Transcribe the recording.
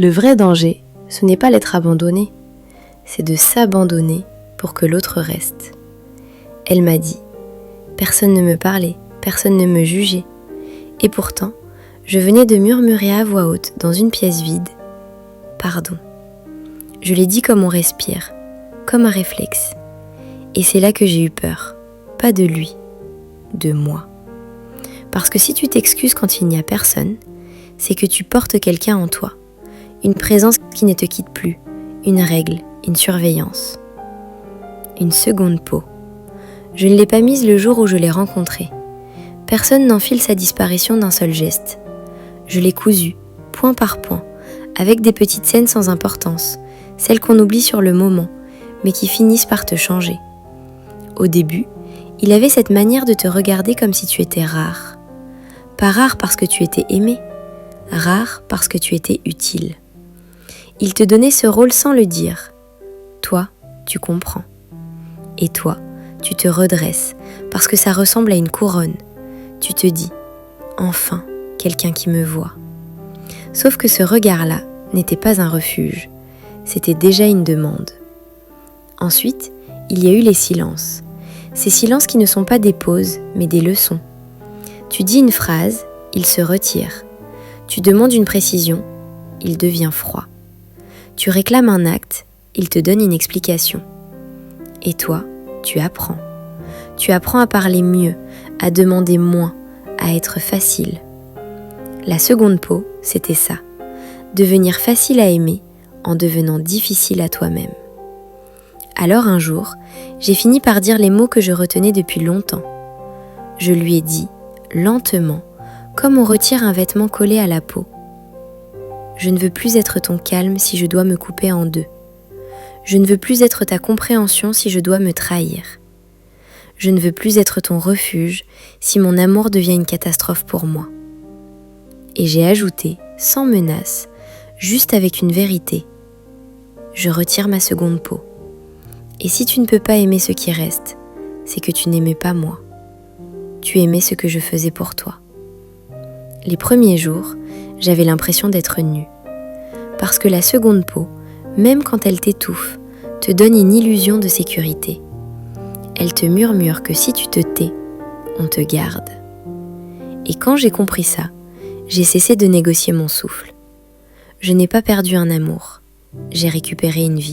Le vrai danger, ce n'est pas l'être abandonné, c'est de s'abandonner pour que l'autre reste. Elle m'a dit, personne ne me parlait, personne ne me jugeait. Et pourtant, je venais de murmurer à voix haute dans une pièce vide, « Pardon ». Je l'ai dit comme on respire, comme un réflexe. Et c'est là que j'ai eu peur, pas de lui, de moi. Parce que si tu t'excuses quand il n'y a personne, c'est que tu portes quelqu'un en toi, une présence qui ne te quitte plus, une règle, une surveillance. Une seconde peau. Je ne l'ai pas mise le jour où je l'ai rencontrée. Personne n'enfile sa disparition d'un seul geste. Je l'ai cousue, point par point, avec des petites scènes sans importance, celles qu'on oublie sur le moment, mais qui finissent par te changer. Au début, il avait cette manière de te regarder comme si tu étais rare. Pas rare parce que tu étais aimé, rare parce que tu étais utile. Il te donnait ce rôle sans le dire. Toi, tu comprends. Et toi, tu te redresses parce que ça ressemble à une couronne. Tu te dis, enfin, quelqu'un qui me voit. Sauf que ce regard-là n'était pas un refuge, c'était déjà une demande. Ensuite, il y a eu les silences. Ces silences qui ne sont pas des pauses, mais des leçons. Tu dis une phrase, il se retire. Tu demandes une précision, il devient froid. Tu réclames un acte, il te donne une explication. Et toi, tu apprends. Tu apprends à parler mieux, à demander moins, à être facile. La seconde peau, c'était ça. Devenir facile à aimer en devenant difficile à toi-même. Alors un jour, j'ai fini par dire les mots que je retenais depuis longtemps. Je lui ai dit, lentement, comme on retire un vêtement collé à la peau. Je ne veux plus être ton calme si je dois me couper en deux. Je ne veux plus être ta compréhension si je dois me trahir. Je ne veux plus être ton refuge si mon amour devient une catastrophe pour moi. Et j'ai ajouté, sans menace, juste avec une vérité. Je retire ma seconde peau. Et si tu ne peux pas aimer ce qui reste, c'est que tu n'aimais pas moi. Tu aimais ce que je faisais pour toi. Les premiers jours, j'avais l'impression d'être nue. Parce que la seconde peau, même quand elle t'étouffe, te donne une illusion de sécurité. Elle te murmure que si tu te tais, on te garde. Et quand j'ai compris ça, j'ai cessé de négocier mon souffle. Je n'ai pas perdu un amour, j'ai récupéré une vie.